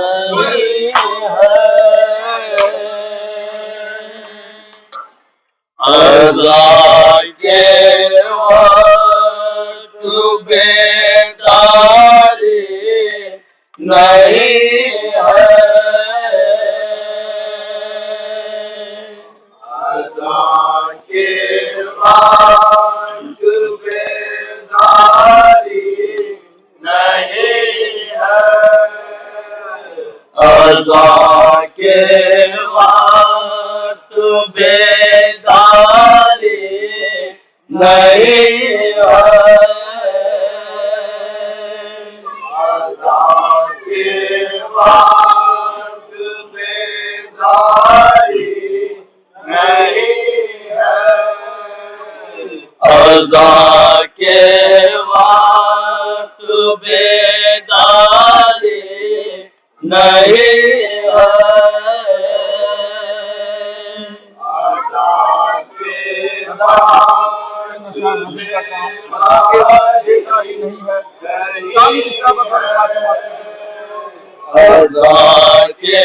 नहीं है। अज़ा के वक्त बेदारी नहीं है। अज़ा के वक्त बेदारी नहीं है। अज़ा के वक्त बेदारी नहीं है। अज़ा के वक्त बेदारी नहीं है। अज़ा के वक्त बेदारी नहीं है। अज़ा के अज़ा के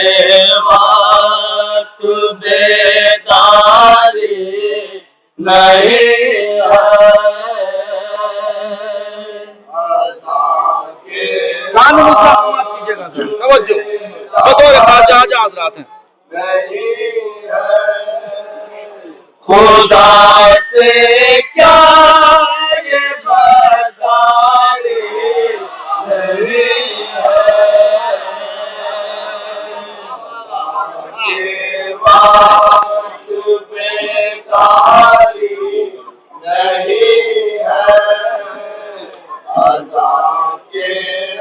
वक्त बेदारी नहीं है। अज़ा के खुदा से क्या ये बदारी नहीं है। के वक्त बेदारी नहीं है। अज़ा के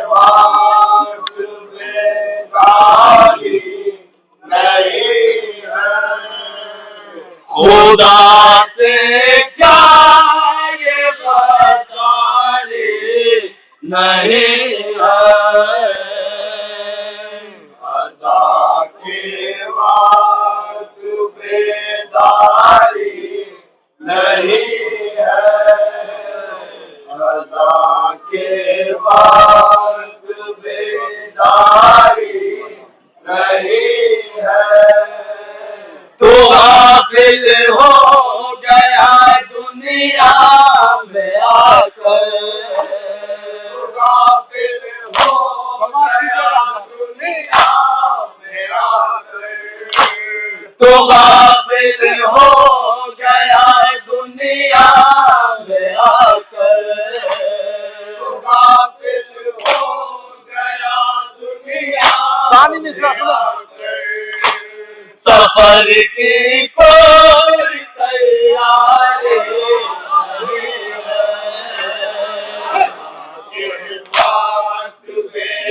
वक्त बेदारी नहीं है। खुदा से क्या ये बदारी नहीं है। अज़ा के वक्त बेदारी नहीं है। अज़ा के वक्त बेदारी नहीं है। तू गाफिल हो गया दुनिया में आकर। तू गाफिल हो गया दुनिया में आकर। तू गाफिल हो गया दुनिया में आकर। तू गाफिल हो गया दुनिया में आकर। सफर की कोई तैयारी नहीं है।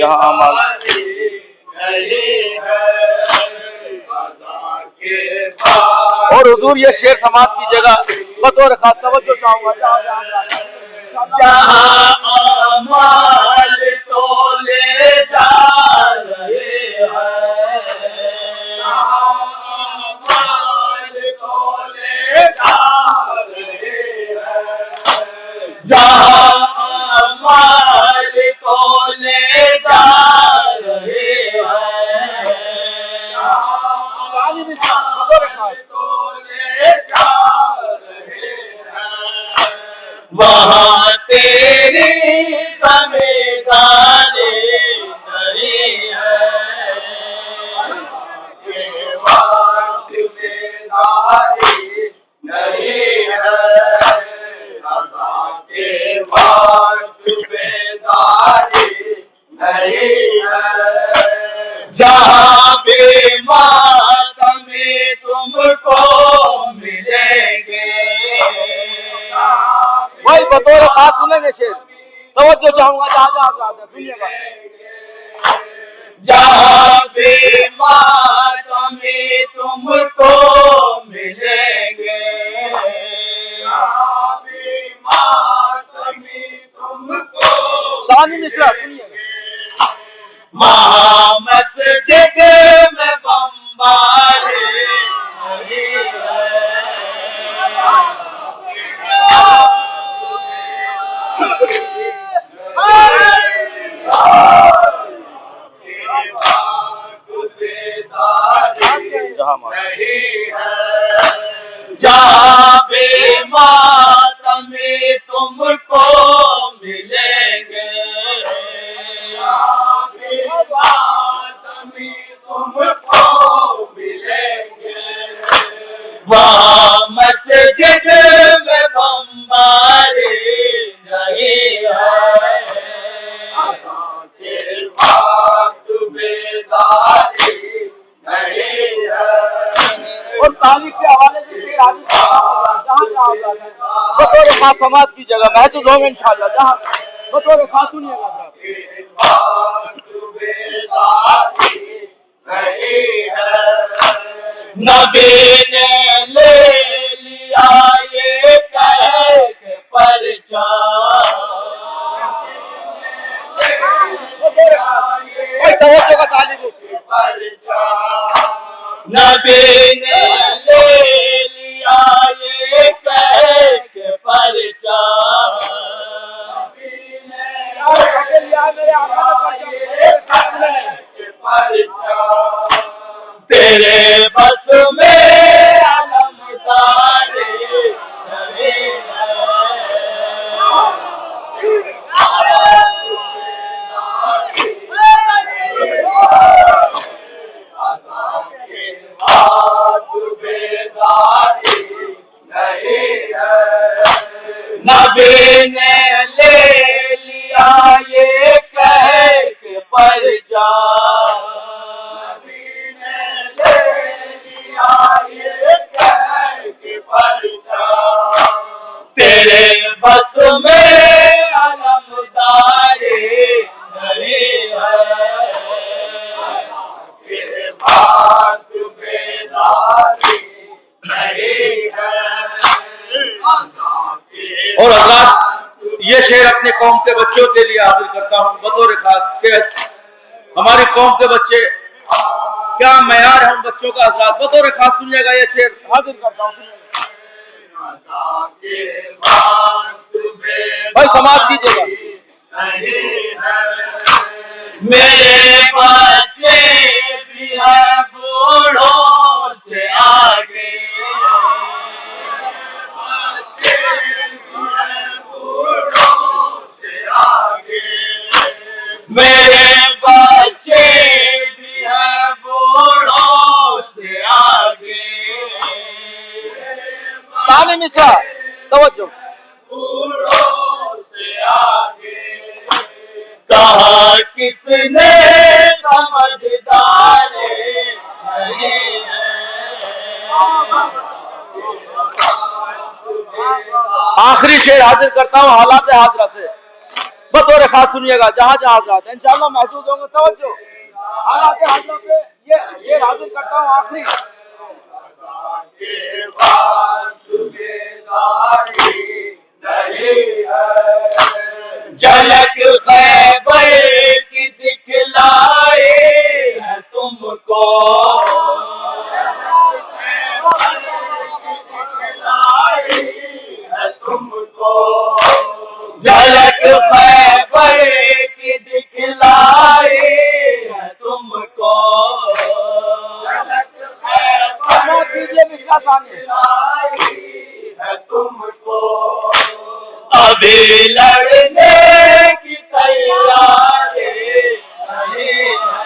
जहाँ नहीं है। और हुजूर ये शेर समाज की जगह बतौर खास तवज्जो चाहूंगा। जहाँ अमाल तो ले जा रहे हैं। जहाँ अमाल को ले जा रहे हैं। वहाँ तेरी ज़मींदारी नहीं है। के वक्त बेदारी नहीं है। अज़ा के वक्त बेदारी नहीं है। जहाँ भी मातमी तुमको मिलेंगे। भाई बतौर खास सुनेंगे शेर, तवज्जो चाहूंगा। जहाँ सुनिएगा। जहाँ भी मातमी तुमको मिलेंगे। जहाँ भी मातमी तुमको शानी मिश्रा सुनिएगा। महामस्जिद में बम्बारी नहीं है। रहमान नहीं है। जहाँ बेमातम तुमको मिलेंगे, जहाँ बेमातम तुमको मिलेंगे, वहाँ मस्जिद में बम्बारी नहीं है। के वक्त बेदारी नहीं है। और तारीख के हवाले से शेर हाजिर जहाँ जहाँ बतौर खास समाज की जगह महसूस होंगे इंशाअल्लाह, जहाँ बतौर खास सुनिएगा। नबी ने ले लिया ये कह के परिचा, नबी ने ले लिया ये कह के परिचा, तेरे बस में अलमदारी नहीं है। नबी ने ले लिया ये कह के परिचा, नबी ने ले लिया ये कह के परिचा, तेरे बस में अलमदारी नहीं है। तेरे बात बेदारी नहीं है। और हज़रात ये शेर अपने कौम के बच्चों के लिए हाजिर करता हूँ बतौर खास के हमारी कौम के बच्चे क्या मयार है उन बच्चों का हज़रात, बतौर खास सुनिएगा ये शेर हाजिर करता हूँ। भाई समाज कीजिएगा। मेरे बच्चे भी है बूढ़ों से आगे, मेरे बच्चे भी है बूढ़ों से आगे, साले मिसा तवज्जो, बूढ़ों से आगे, कहा किसने समझदार नहीं है। आखिरी शेर हाजिर करता हूँ हालात हाजरा से बतौर खास सुनिएगा, जहाँ जहाँ हाजरात हैं इंशाअल्लाह महसूस होंगे। तवज्जो, हालात हाजरा पे ये शेर हाजिर करता हूँ आखिरी। झलक खैबर की दिखलाए है तुमको, झलक खैबर की दिखलाए है तुमको, है तुमको, अभी लड़ने की तैयारी नहीं है।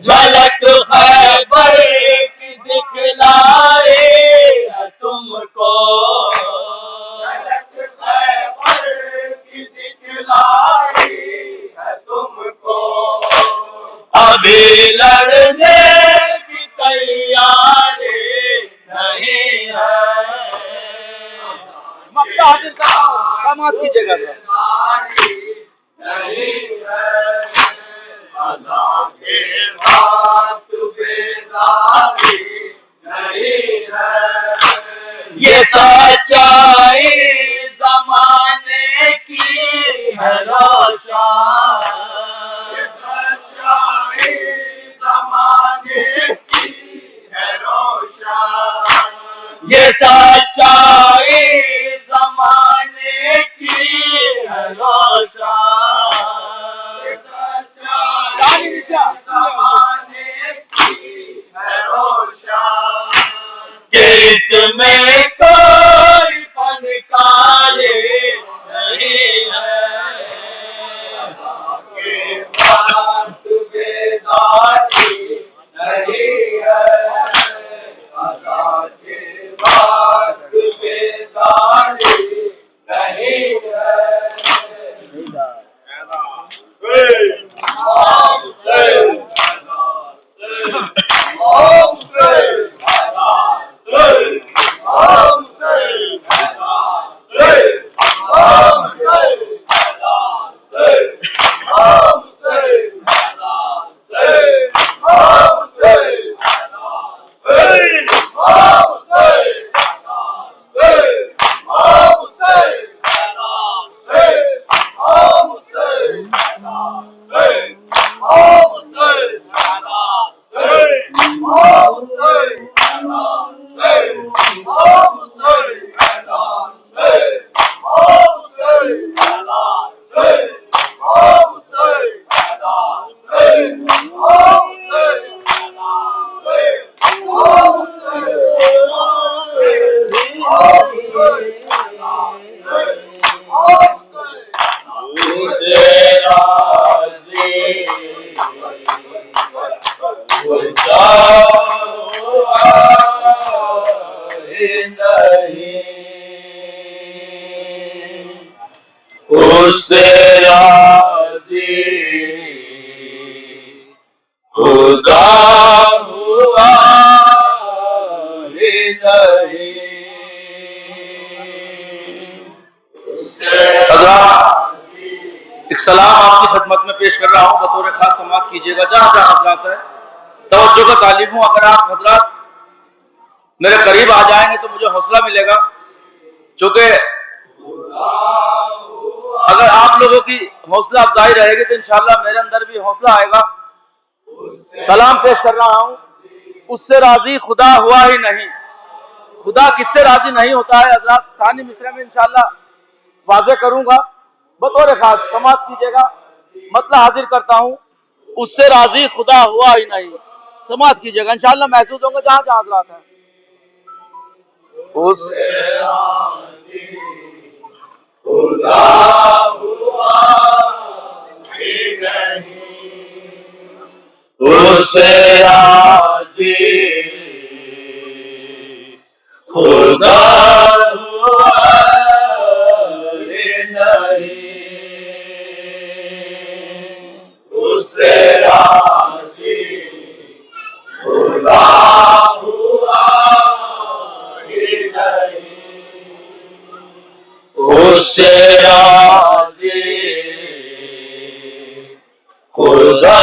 झलक खैबर की दिखलाए है तुमको, झलक खैबर की दिखलाए है तुमको, अभी लड़ने की तैयारी नहीं है। मक्का हाजिर करता हूँ, समाज की जगह नहीं है। के बात बेदारी नहीं है। ये सच्चाई जमाने की है रोशन, ये सच्चाई जमाने की है रोशन, खुदा हुआ ही नहीं, उससे राजी खुदा हुआ ही नहीं। एक सलाम आपकी खिदमत में पेश कर रहा हूँ, बतौर खास समाज कीजिएगा जहाँ जहाँ हजरात है। तवज्जो का तालिब हूँ, अगर आप हजरात मेरे करीब आ जाएंगे तो मुझे हौसला मिलेगा, क्योंकि अगर आप लोगों की हौसला अफजाई रहेगी तो इंशाअल्लाह मेरे अंदर भी हौसला आएगा। सलाम पेश कर रहा हूँ, उससे राजी खुदा हुआ ही नहीं। खुदा किससे राजी नहीं होता है हजरात, सानी मिसरे में इंशाअल्लाह वाज़े करूंगा, बतौर खास समाज कीजिएगा। मतलब हाजिर करता हूँ, उससे राजी खुदा हुआ ही नहीं, समाज कीजिएगा इंशाअल्लाह महसूस होंगे जहां जहां हजरात हैं। उससे राजी खुदा हुआ ही नहीं, उससे राजी खुदा हुआ ही नहीं, उससे राजी खुदा हुआ ही नहीं, उससे राजी खुदा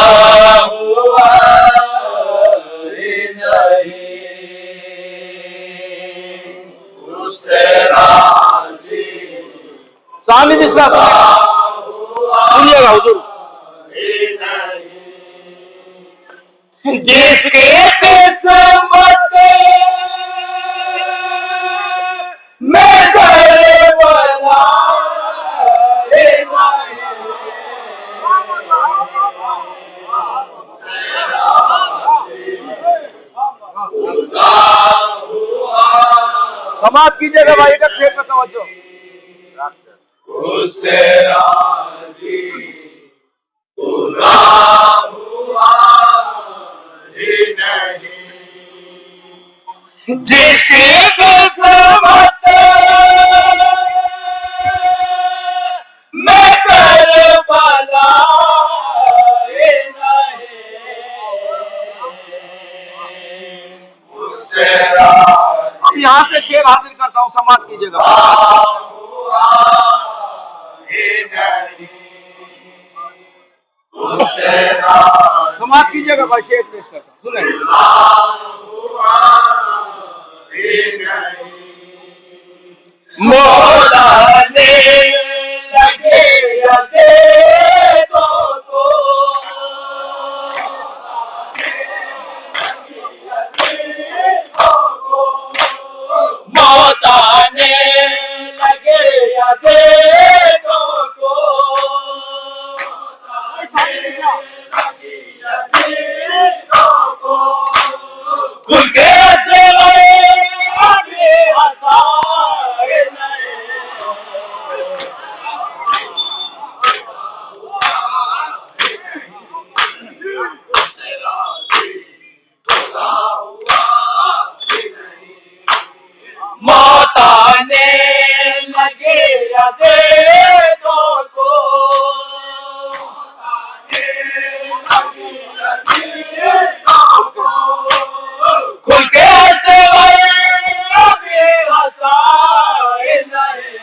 हुआ ही नहीं, उससे राजी सानी मिसरा सुनिएगा हुजूर। जिसके किस्मत में करबला समाज कीजिएगा भाई, एक शेर पर तवज्जो। उससे राजी खुदा हुआ ही नहीं, जिसकी किस्मत में करबला ही नहीं, उससे अब यहाँ से शेर हासिल करता हूँ, समाज कीजिएगा। समाज कीजिएगा भाई, शेर पेश करता हूँ, सुने। मोलाने लगे अज़ीज़ों को, मौत आने लगे अज़ीज़ों को, खुल के से आगे हंसाए नहीं, मौत आने लगे अज़ीज़ों को, खुल के से आगे हंसाए नहीं,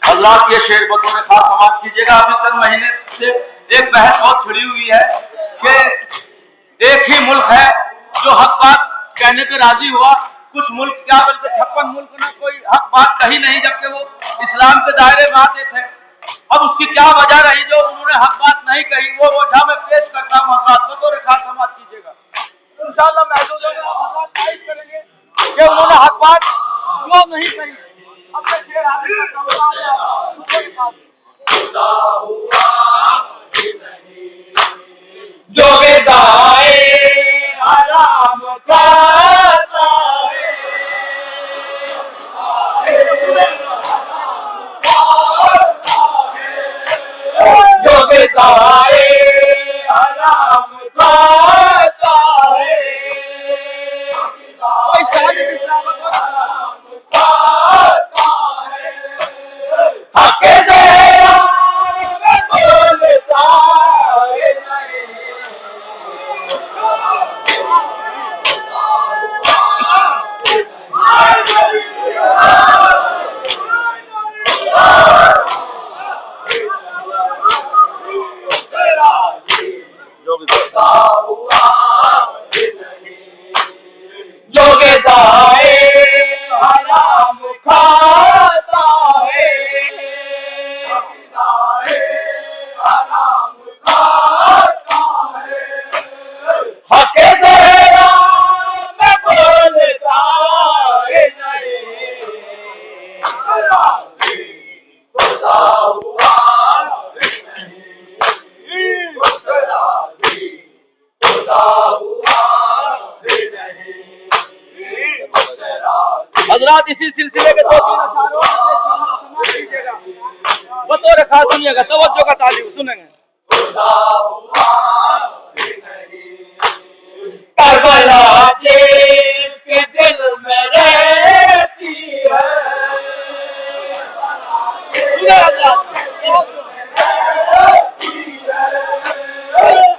हजरात ये शेर बतौर खास समाज कीजिएगा। अभी चंद महीने से एक बहस बहुत छिड़ी हुई है कि एक ही मुल्क है जो हक बात कहने पे राजी हुआ, कुछ मुल्क क्या बल्कि 56 मुल्क ने कोई हक बात कही नहीं, जबकि वो इस्लाम के दायरे में आते थे। अब उसकी क्या वजह रही जो उन्होंने हक बात नहीं कही, वो वजह मैं पेश करता हूँ हजरात, बतौर खास समाज कीजिएगा। इंशाअल्लाह महसूस होगा, हजरात तारीफ करेंगे कि उन्होंने हक बात क्यों नहीं कही। अब मैं शेर हासिल करता हूँ, जो गिज़ाए हरा हराम खाता है। जो ग़िज़ाए हराम खाता है। हक़ ज़हरा में बोलता है नहीं। जो ग़िज़ाए हराम खाता है। हक़ ज़हरा में बोलता है नहीं। हजरात इसी सिलसिले के 2-3 अशारों समाप्त कीजिएगा। बतौर खास सुनिएगा, तवज्जो का तालीब सुनेंगे। करबला जिसके दिल में रहती है।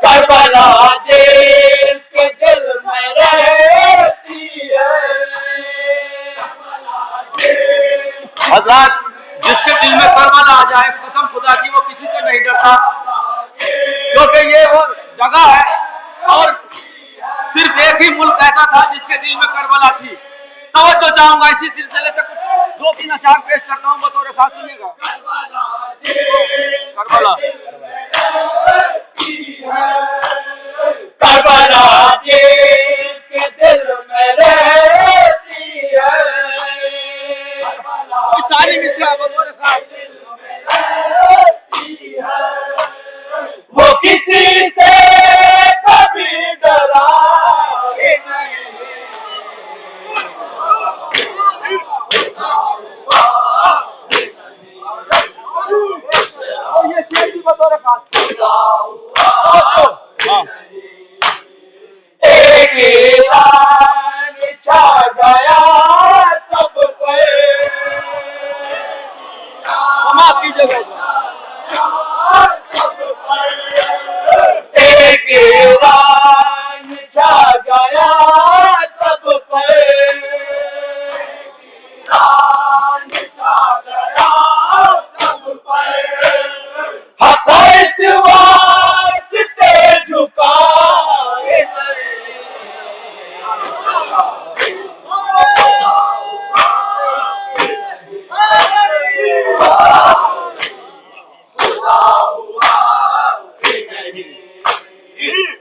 करबला जिसके दिल में रहती है। हजरात जिसके दिल में करबला आ जाए, कसम खुदा की वो किसी से नहीं डरता, क्योंकि ये वो जगह है और सिर्फ एक ही मुल्क ऐसा था जिसके दिल में करबला थी। तवज्जो चाहूंगा, इसी सिलसिले से कुछ 2-3 अशार पेश करता हूँ, बतौर खास सुनिएगा। करबला करबला जिसके दिल में रहती है। कोई सारी मिसरा बतौर खास। वो किसी से कभी डरा ही नहीं। और ये शेर भी बतौर खास। एक ऐलान छा गया सब पर। समाप्त कीजिएगा। एक ऐलान छा गया सब पर। हक़ इस वास्ते झुकाए नहीं।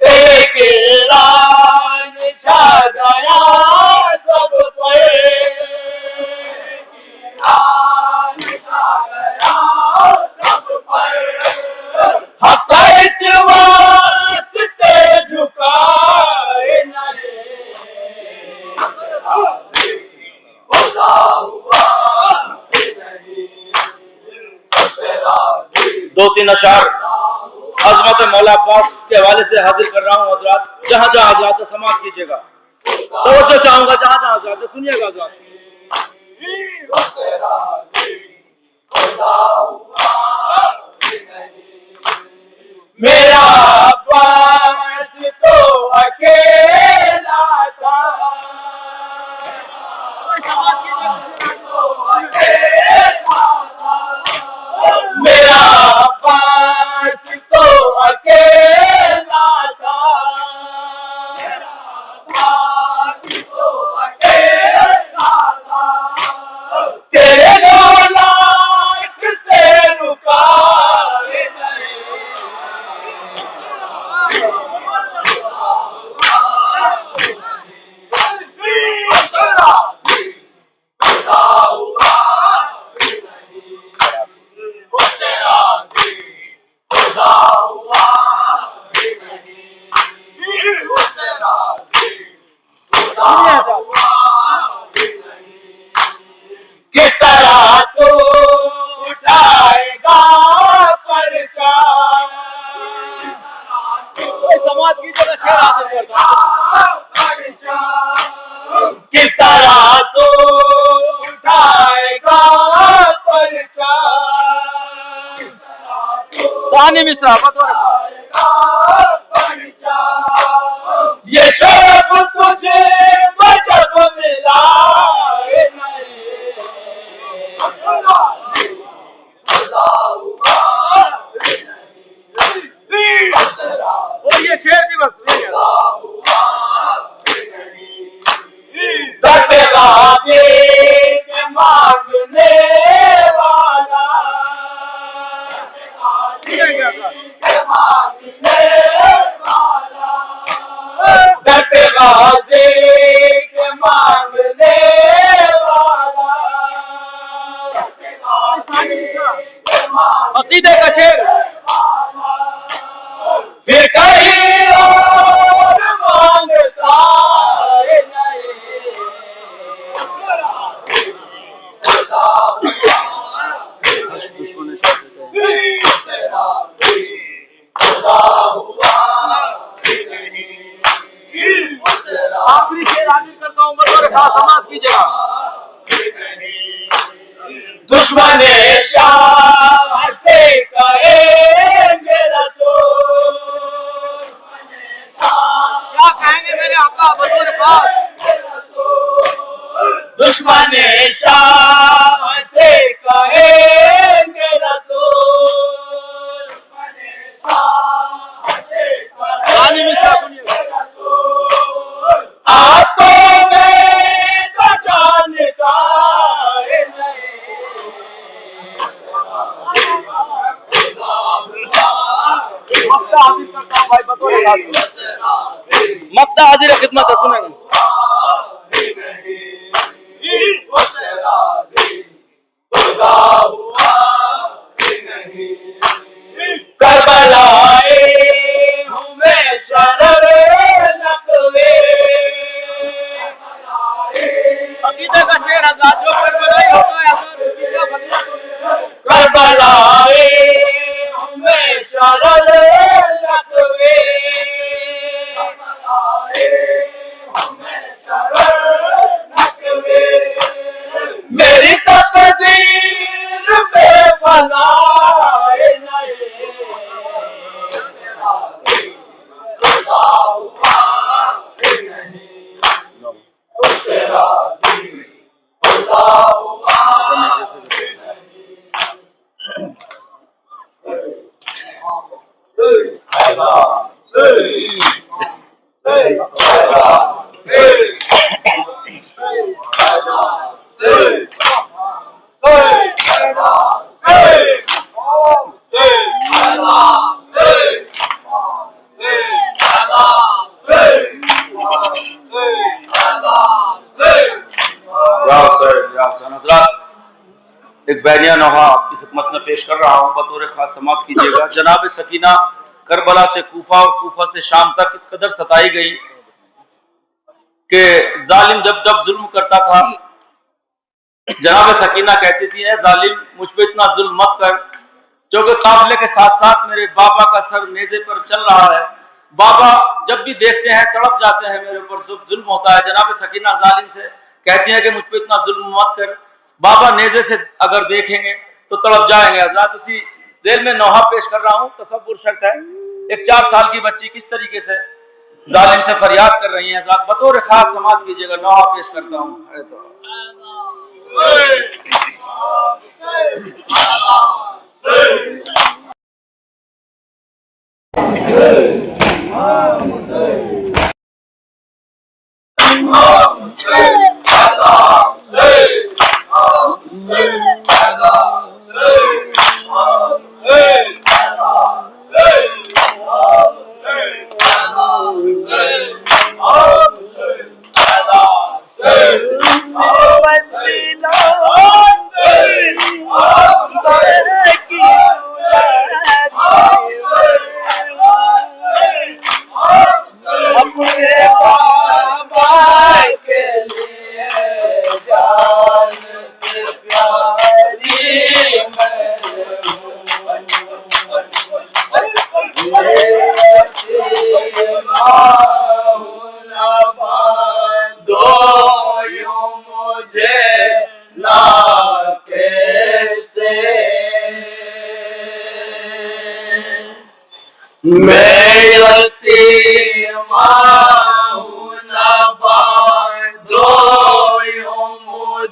एक ऐलान छा गया सब पर। हक़ इस वास्ते झुकाए नहीं। 2-3 अशार अज़मत मौला अब्बास के हवाले से हाजिर कर रहा हूँ। हजरात जहाँ जहाँ हजरात समाप्त कीजिएगा, तवज्जो चाहूंगा, जहाँ जहाँ हजरात सुनिएगा। हजरात मेरा अब्बास तो अकेला था। मेरा अब्बास तो अकेला था। किस तरह तू उठाएगा पर्चा, समाज की जगह शेर हासिल करता हूं। किस तरह तू उठाएगा पर्चा, सानी मिश्रा बतौर ये शरफ तुझे जब मिला और ये शेर दिवस दर्द गाज़ी के मांगने वाला, दर्द गाज़ी के मांगने वाला, अकीदे का शेर फिर कहीं और मांगता नहीं, आखिरी शेर हाजिर करता हूं बतौर खास समाज की जगह। दुश्मन शाह से कहेंगे रसूल, क्या कहेंगे मेरे आका बतौर खास? दुश्मन शाह से कहेंगे रसूल, सानी मिश्रा सुनिए। आपको मैं तो जानता नहीं, मक्ता हाजिर करता हूं भाई बतौर खास। मक्ता हाजिर है खिदमत है, सुनेंगे। करबलाए हूँ मैं शरर नकवे, अकीदे का शेर आजाद जो करबलाई होता है उसकी क्या फजीलत होती है। करबलाए हूँ मैं शरर नकवे, मेरी तकदीर में बनाए नहीं, एक बैनिया नोहा आपकी खिदमत में पेश कर रहा हूँ बतौर खास समात कीजिएगा। जनाब सकीना करबला से कूफा और कूफा से शाम तक इस कदर सताई गई कि जालिम जब जब जुल्म करता था, जनाब सकीना कहती थी, ए जालिम मुझ पे इतना जुल्म मत कर, क्योंकि काफिले के साथ साथ मेरे बाबा का सर नेज़े पर चल रहा है, बाबा जब भी देखते हैं तड़प जाते हैं, मेरे ऊपर जुल्म होता है। जनाब सकीना जालिम से कहती है कि मुझ पे इतना जुल्म मत कर, बाबा नेज़े से अगर देखेंगे तो तड़प जाएंगे। हज़रात उसी देर में नोहा पेश कर रहा हूँ, तसव्वुर शर्त है। एक 4 साल की बच्ची किस तरीके से जालिम से फरियाद कर रही है, हज़रात बतौर खास समात कीजिएगा, नोहा पेश करता हूँ।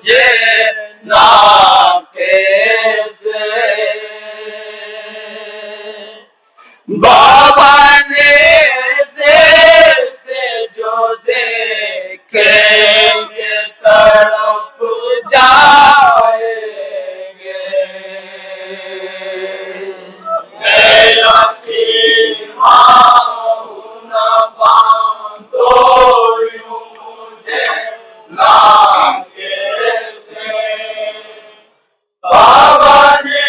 मुझे ना कैसे। बाबा ने से जो देखेंगे तड़प जाएंगे। मैं यतीमा हूँ ना बांधो यूं मुझे ना कैसे। बाबा ने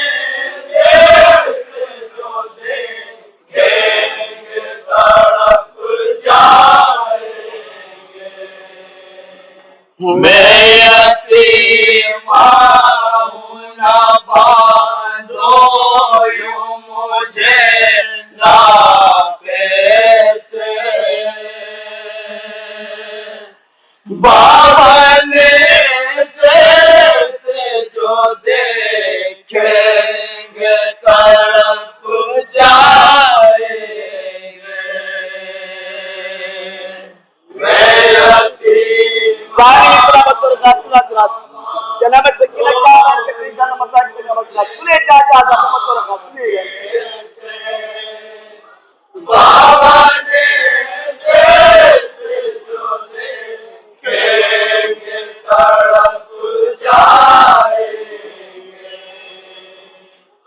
जो देखेंगे तड़प जाएंगे। मैं यतीमा हूँ ना बांधो यूं मुझे ना कैसे। बाबा ने से जो देखेंगे तड़प जाएंगे। मैं यतीम सारी इस्लामत और खास जनाब सकीना का के कृष्ण मसाज के नमस्कार सुने जा मत और खास सुने। बाबा ने जो देखेंगे तड़प जाएंगे।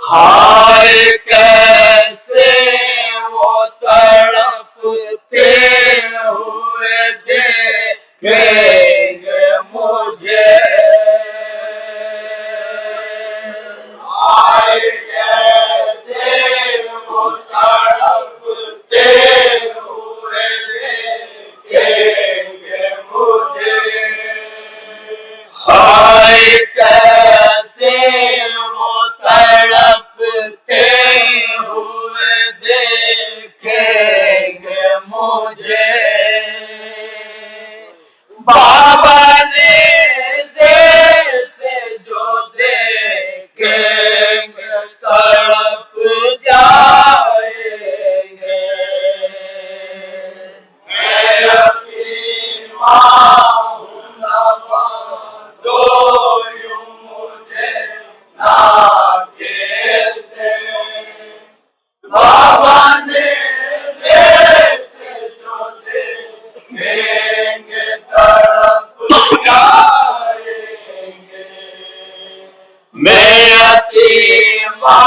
हाय कैसे वो तड़पते हुए देखेंगे मुझे। हाय कैसे वो तड़पते हुए देखेंगे मुझे। हाय कैसे वो तड़पते हुए देखेंगे मुझे। बाबा ने से जो देखेंगे तड़प जाएंगे। मैं यतीमा हूँ ना बांधो यूं मुझे ना कैसे। बाबा ने जो देखेंगे तड़प जाएंगे। मैं यतीमा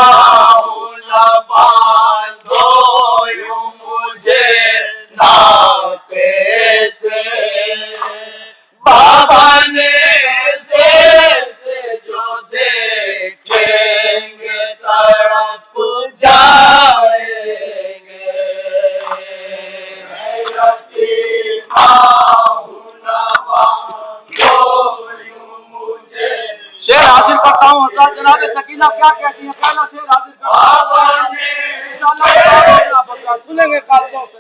हूँ ना बांधो यूं मुझे ना कैसे। बाबा ने से जो देखेंगे तड़प जाएंगे। मैं यतीमा हूँ ना बांधो यूं मुझे। शेर हाजिर करता हूँ हजरत जनाब सकीना क्या कहती है पहला शेर हाजिर करता बाबा ने इंशाल्लाह सुनेंगे खासतौर से।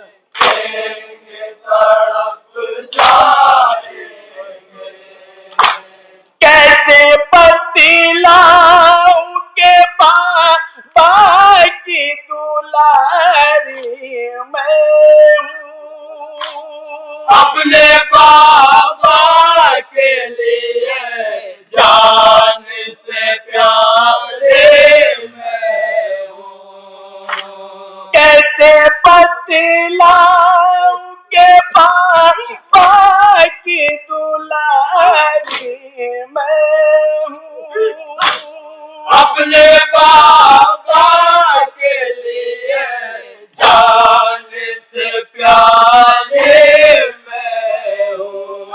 तड़प जाएंगे। कैसे पतिलाओं के बाबा की दुलारी मैं हूँ। अपने बाबा के लिए जान से प्यारे मैं हूँ। कैसे पतिलाओं के बाबा की दुलारी मैं हूँ। अपने बाबा के लिए जान से प्यारे मैं हूँ।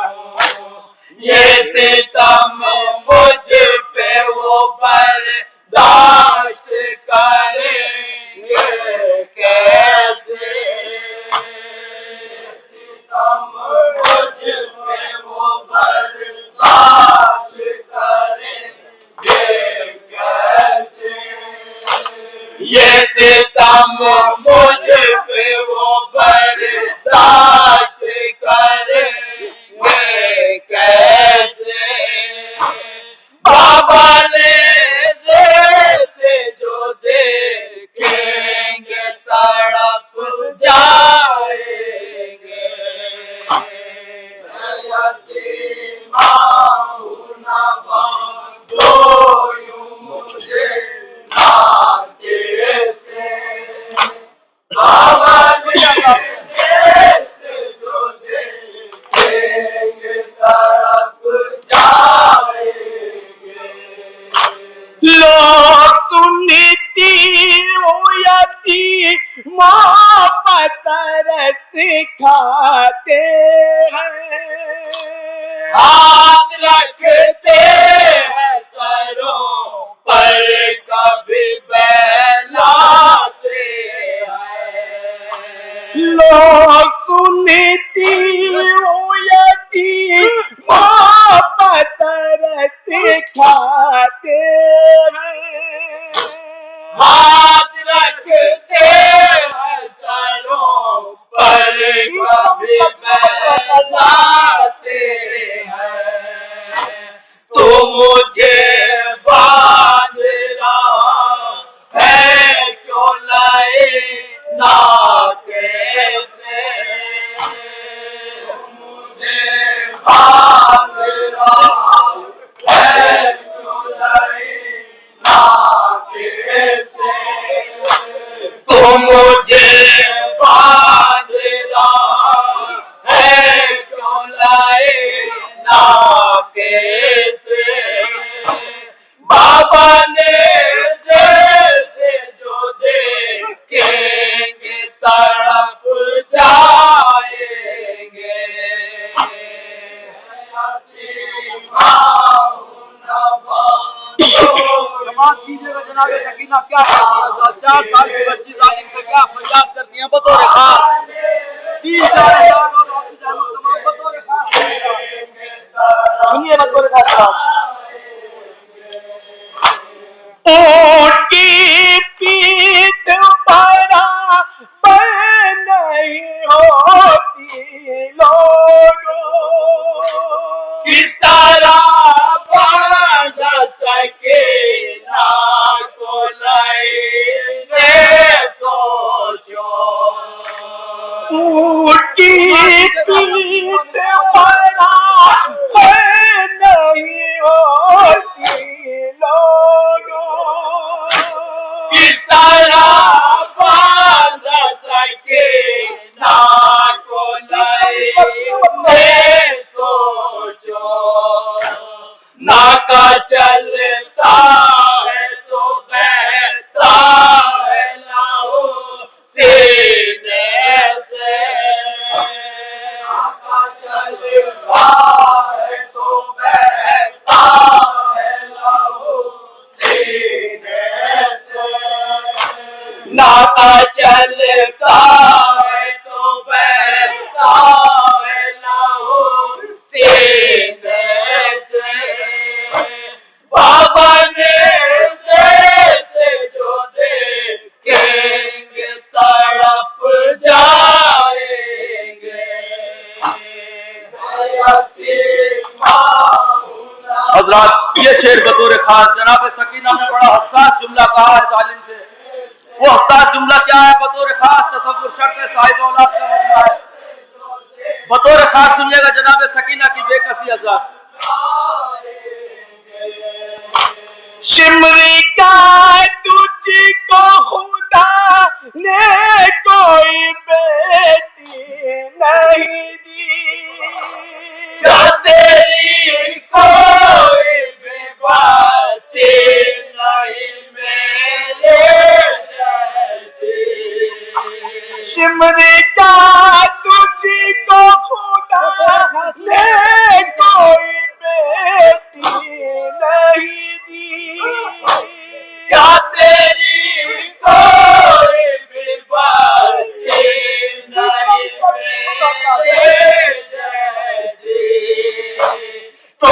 ये सितम मुझ पे वो बर्दाश्त करेंगे कैसे। सितम मुझ पे वो बर्दाश्त करेंगे कैसे। ये सितम मुझ पे वो बर्दाश्त करेंगे कैसे। हाथ रखते हैं सरों पर कभी बहलाते हैं। लोग सुनती यती मोहब्बत सिखाते हैं। हाथ रखते हैं सरों पर कभी बहलाते हैं। तो मुझे बांध रहा है क्यों लाए नाके से। मुझे बांध रहा है क्यों लाए नाके से। तो मुझे बांध रहा है क्यों लाए नाके से। बाबा ने जैसे जो देखेंगे तड़प जाएंगे। समाप्त कीजिएगा जनाब सकीना। क्या 4 साल की बच्ची जालिम से क्या फरियाद करती हैं बतौर खास 3-4 हजार और वापस जाना तमाम बतौर खास। सुनिए बतौर खास साहब। ऊँट की पीठ बराबर नहीं होती लोगों। किस तरह बांध सके ना को लाए सोचो। ऊँट की पीठ बराबर नहीं होती लोगों। किस तरह बांध सके ना को लाए सोचो। नाका चलता है तो बहता है लाओ सीने से। नाका चलता है तो बहता है लाओ सीने से। नाका चलता है तो बहता है लाओ सीने से। बाबा ने जैसे जो देखेंगे तड़प जाएंगे। हजरात ये शेर बतौर खास जनाब सकीना ने बड़ा हसास जुमला कहा है जालिम से। वो हसास जुमला क्या है बतौर खास तसव्वुर शर्त है साहिब औलाद का मसला है। बतौर खास सुनिएगा जनाब सकीना की बेकसी। हजरात शिमरी का तुझको खुदा ने कोई बेटी नहीं दी। क्या तेरी कोई भी बच्ची नहीं मेरे जैसी। शिमरी का तुझको खुदा ने कोई बेटी नहीं दी। क्या तेरी कोई भी बच्ची नहीं मेरे जैसी। तो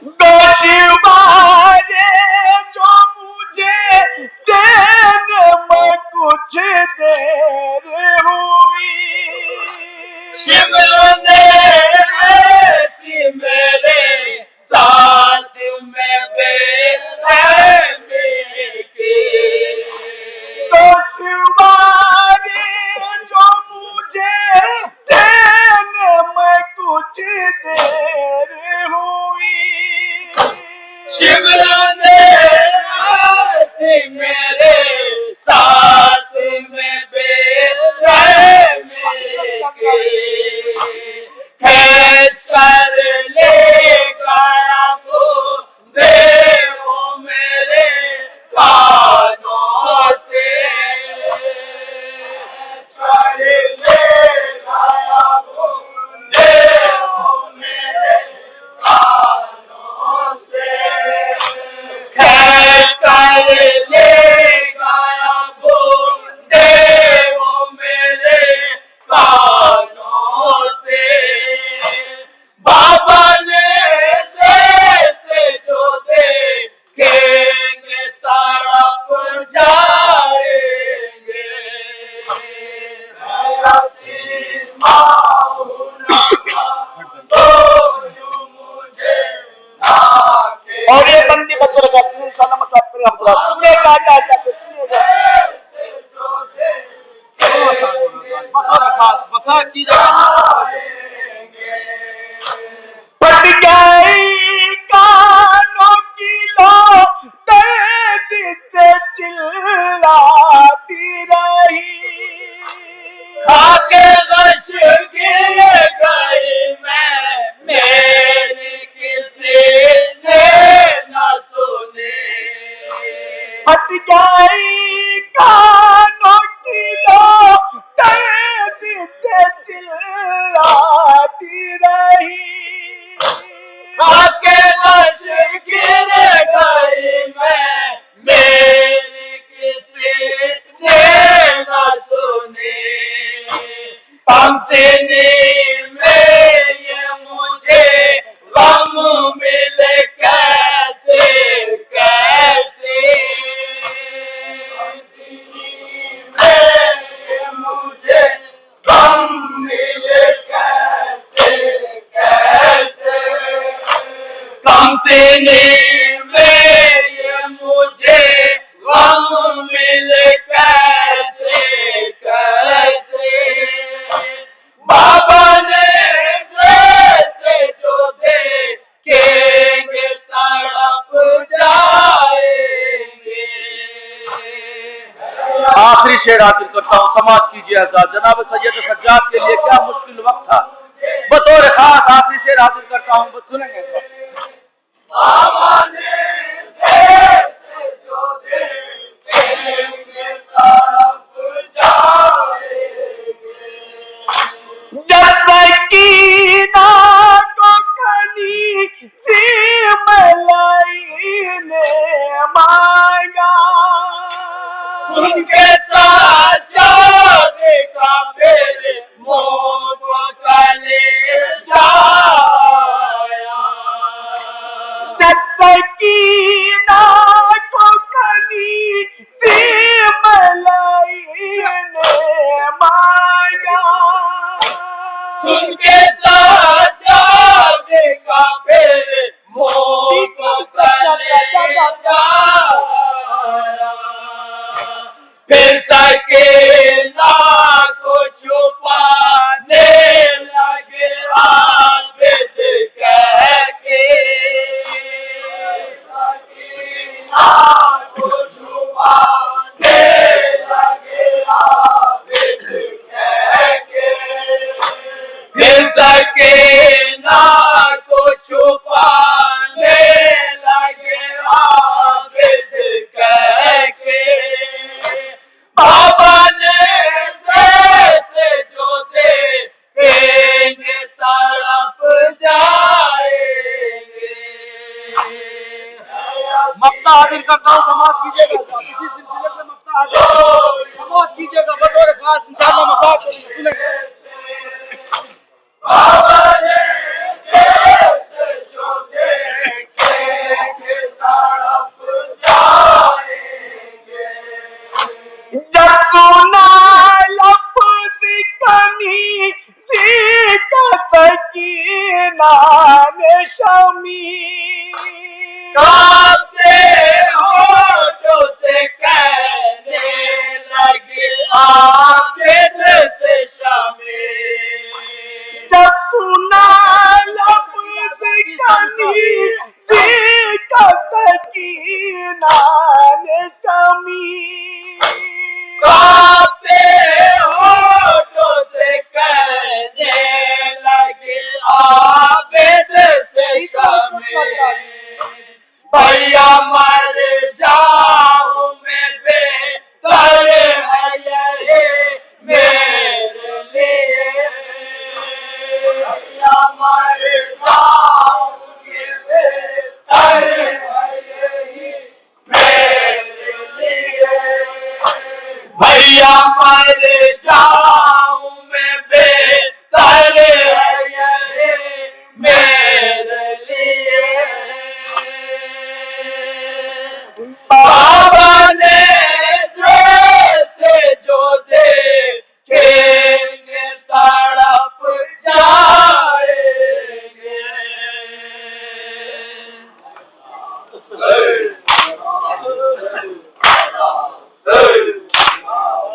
गोशिवारे जो मुझे देने में कुछ देर हुई, शिमला ने ऐसी मेरे साथ में बेरहमी की। गोशिवारे जो मुझे देने में कुछ देर हुई, शिमला ने ऐसी मेरे साथ में बेरहमी की। खींच कर ले गया वो देवो मेरे कानों से, खींच कर ले गया वो देवो मेरे कानों से, खींच कर ले गया वो देवो मेरे कानों से। बाबा ने जैसे जो देखेंगे तड़प जाएंगे। और ये बंदी बतौर का इंशाल्लाह मसाब करें हम लोग सुने जा सुनिएगा बतौर खास मसाज कीजिएगा। फट गई कानों की लो दर्द से चिल्लाती रही, खाके गश गिर गई मैं, मेरी किसी ने न सुनी। फट गई कानों की लो दर्द से चिल्लाती रही, खाके गश गिर गई मैं, मेरी किसी ने न सुनी। पंसनी में ये मुझे गम मिले कैसे कैसे, मुझे गम मिले कैसे कैसे। कमसिनी में ये मुझे गम मिले कैसे कैसे। बाबा ने जैसे जो देखेंगे तड़प जाएंगे। आखिरी शेर हासिल करता हूँ, समाज कीजिए आजाद। जनाब सैयद सज्जाद के लिए क्या मुश्किल वक्त था, बतौर खास आखिरी शेर हासिल करता हूँ, बस सुनेंगे। बाबा ने जैसे जो देखेंगे तड़प जाएंगे। जब सकीना को कली सी मलाई ने मांगा, उनके साथ जाने का फिर मौत को कले जाया। जब सकीना को कली सी मलाई ने मांगा, सुन के साथ जाने का फिर मौत को कले जाया। फिर सकीना को छुपाने लगे आबिद कह के। सकीना को छुपाने लगे आबिद कह के। फिर सकीना को छुपाने लगे आबिद कह के। बाबा ने जैसे जो देखेंगे तड़प जाएंगे। मक्ता हाजिर करता हूँ, समाज कीजिएगा। इसी सिलसिले से मक्ता हाजिर समाज कीजिएगा, बतौर खास इंशाअल्लाह मसाज करेंगे, सुनेंगे। बाबा ने जैसे जो देखेंगे कांपते होठों से कहने लगे आबिद से शामिल। जब सुना लफ्ज़ कनी का सकीना ने शमी। कांपते होठों से कहने लगे आबिद से शामिल। भैया मर जाऊं मैं बेहतर है यही मेरे लिए। भैया मर जाऊं मैं बेहतर है यही मेरे लिए। भैया मर जाऊं मैं बेहतर है यही मेरे लिए। बाबा ने से जो देखेंगे तड़प जाएंगे।